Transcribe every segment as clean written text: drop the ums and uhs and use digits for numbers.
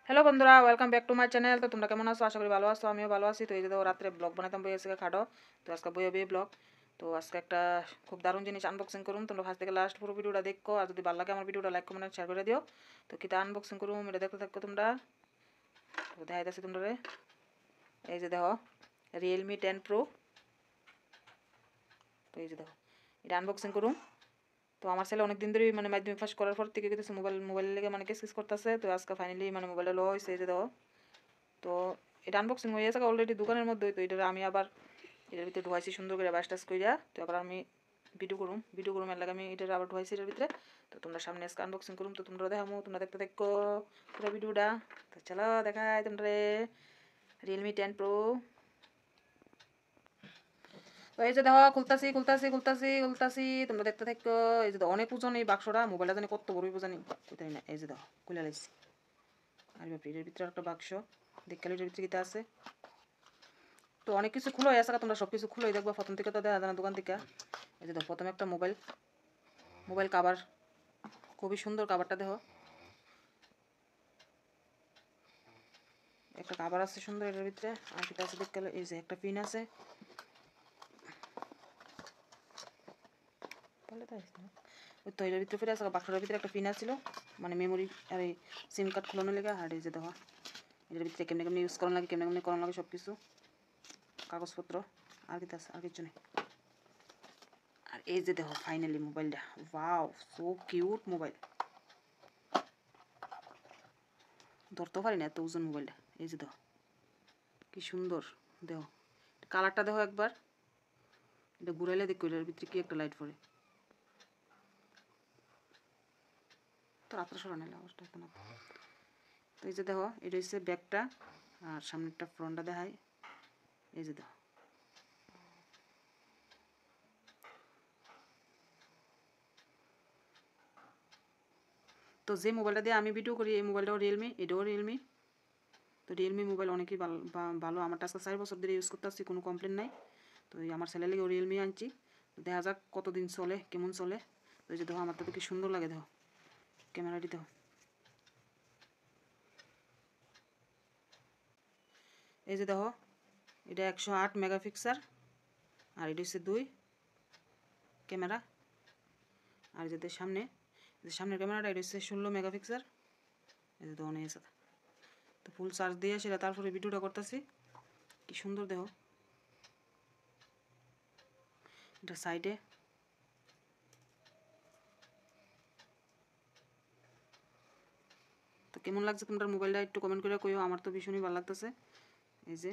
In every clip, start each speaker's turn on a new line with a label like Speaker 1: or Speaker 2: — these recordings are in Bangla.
Speaker 1: হ্যালো বন্ধুরা, welcome back to my channel. তো তোমরা কেমন আছো? আশা করি ভালো আছো, আমিও ভালো আছি। তো এই যে রাত্রে ব্লগ বানাতাম বই আজকে খাটো, তো আজকে বই হবে ব্লগ। তো আজকে একটা খুব দারুণ জিনিস আনবক্সিং করুম। তোমরা ফার্স্ট থেকে লাস্ট পুরো ভিডিওটা দেখো, আর যদি ভালো লাগে আমার ভিডিওটা লাইক কমেন্ট শেয়ার করে দিও। তো কিটা আনবক্সিং করুম এটা দেখতে থাকো তোমরা। তো দেখাইতেছি তোমরা, এই যে দেখো রিয়েলমি 10 প্রো। তো এই যে দেখো এটা আনবক্সিং করুম। তো আমার ছেলে অনেক দিন ধরে মানে মাধ্যমিক পাস করার পর থেকে কিন্তু মোবাইল লেগে মানে কিস করতেছে। তো আজকে ফাইনালি মানে মোবাইলটা লো হয়েছে, এই যে দেখো। তো এটা আনবক্সিং হয়ে গেছে অলরেডি দোকানের মধ্যে। তো এটা আমি আবার এটার ভিতরে ঢুয়াইছি সুন্দর করে বাস টাস কইরা। তো আবার আমি ভিডিও করুম এর লাগে আমি এটা আবার ঢুয়াইছি এটার ভিতরে। তো তোমরা সামনে আজকে আনবক্সিং করুম, তো তোমরা দেখামো, তোমরা দেখতে দেখো পুরো ভিডিওটা। তো চলো দেখাই তোমরা রিয়েলমি 10 প্রো। তো এই যে দেখো খুলতাছি তোমরা দেখতে থাকো। এই যে অনেক ওজন এই বাক্সটা, মোবাইলটা জানি কত বড় জানি কোথায় না। এই যে দেখো খুলে লাইছি। আর বাপরে এর ভিতরে একটা বাক্স, দেখলে এটার ভিতরে কিটা আছে। তো অনেক কিছু খুলো আছে, তোমরা সব কিছু খুলোই দেখবা, প্রথম থেকে তো দেখা যায় না দোকান থেকে। এই যে দেখো প্রথমে একটা মোবাইল কাভার, খুবই সুন্দর কাভারটা দেখো। একটা কাভার আছে সুন্দর এটার ভিতরে। আর কিটা আছে দেখলে, এই যে একটা পিন আছে। ওই তো এটার ভিতরে ফিরে আছে, বাক্সটার ভিতরে একটা পিন আছিল, মানে মেমোরি আর এই সিম কার্ড খোলানোর লেগে। আর এই যে দেখো এটার ভিতরে কেমনে কেমনে ইউজ করানো লাগে, কেমনে কেমনে করানো লাগে সব কিছু, কাগজপত্র। আর কিটা আছে? আর কিছু নেই। আর এই যে দেখো ফাইনালি মোবাইলটা, ওয়াও সো কিউট মোবাইল। ধরতে পারি না এত ওজন মোবাইলটা। এই যে দেখো কি সুন্দর, দেখো কালারটা দেখো একবার। এটা ঘুরাইলে দেখো এটার ভিতরে কি একটা লাইট পড়ে। তো রাত্রে সরানো অবস্থা না। তো এই যে দেখো এটা হচ্ছে ব্যাগটা, আর সামনেরটা ফ্রন্টটা দেখায়। এই যে দেখো তো যে মোবাইলটা দিয়ে আমি ভিডিও করি এই মোবাইলটাও রিয়েলমি, এটাও রিয়েলমি। তো রিয়েলমি মোবাইল অনেকই ভালো। আমার আজকে 4 বছর ধরে ইউজ করতে আসছি, কোনো কমপ্লেন নাই। তো আমার ছেলে লেগে রিয়েলমি আনছি, দেখা যাক কতদিন চলে, কেমন চলে। তো এই যে দেখো আমার তো কি সুন্দর লাগে, দেখো ক্যামেরাটি দেখো। এই যে দেখো এটা 108 মেগাপিক্সেল, আর এটা হচ্ছে 2 ক্যামেরা। আর যে সামনের ক্যামেরাটা এটা হচ্ছে 16 মেগাপিক্সেল। এই যে অনেক আছে। তো ফুল চার্জ দিয়ে সেটা তারপরে ভিডিওটা করতেছি। কি সুন্দর দেখো এটা সাইডে। তো কেমন লাগছে তোমার মোবাইলটা একটু কমেন্ট করে কইও, আমার তো ভীষণই ভালো লাগতেছে। এই যে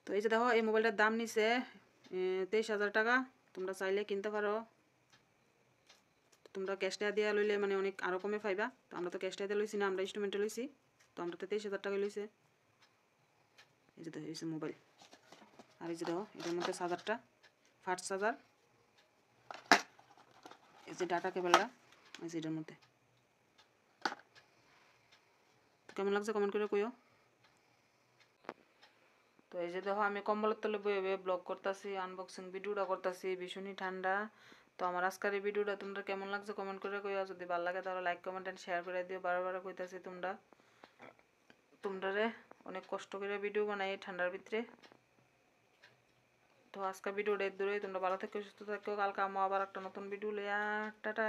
Speaker 1: তো এই যে দেখো এই মোবাইলটার দাম নিছে 23,000 টাকা। তোমরা চাইলে কিনতে পারো। তোমরা ক্যাশ টাকা দিয়ে লইলে মানে অনেক আরও কমে পাইবা। তো আমরা তো ক্যাশ টাকা দিয়ে লইছি না, আমরা ইনস্টলমেন্টে লইছি। তো আমরা তো 23,000 টাকা লইছে। এই যে দেখো এই যে মোবাইল। আর এই যে দেখো এটার মধ্যে চার্জারটা, ফাস্ট চার্জার। এই যে ডাটা কেবলটা, এই যে এটার মধ্যে। তো কেমন লাগছে কমেন্ট করে কইও। তো এই যে দেখো আমি কম্বলের তলে বয়ে ব্লগ করতেছি, আনবক্সিং ভিডিওটা করতেছি, ভীষণই ঠান্ডা। তো আমার আজকের এই ভিডিওটা তোমরা কেমন লাগছে কমেন্ট করে কইও। যদি ভালো লাগে তাহলে লাইক কমেন্ট এন্ড শেয়ার করে দিও। বারবার কইতাছি তোমরা অনেক কষ্ট করে ভিডিও বানাই ঠান্ডার ভিতরে। তো আজকের ভিডিওটা দূরে, তোমরা ভালো থেকো, সুস্থ থাকো। কালকে আবার একটা নতুন ভিডিও লইয়া টাটা।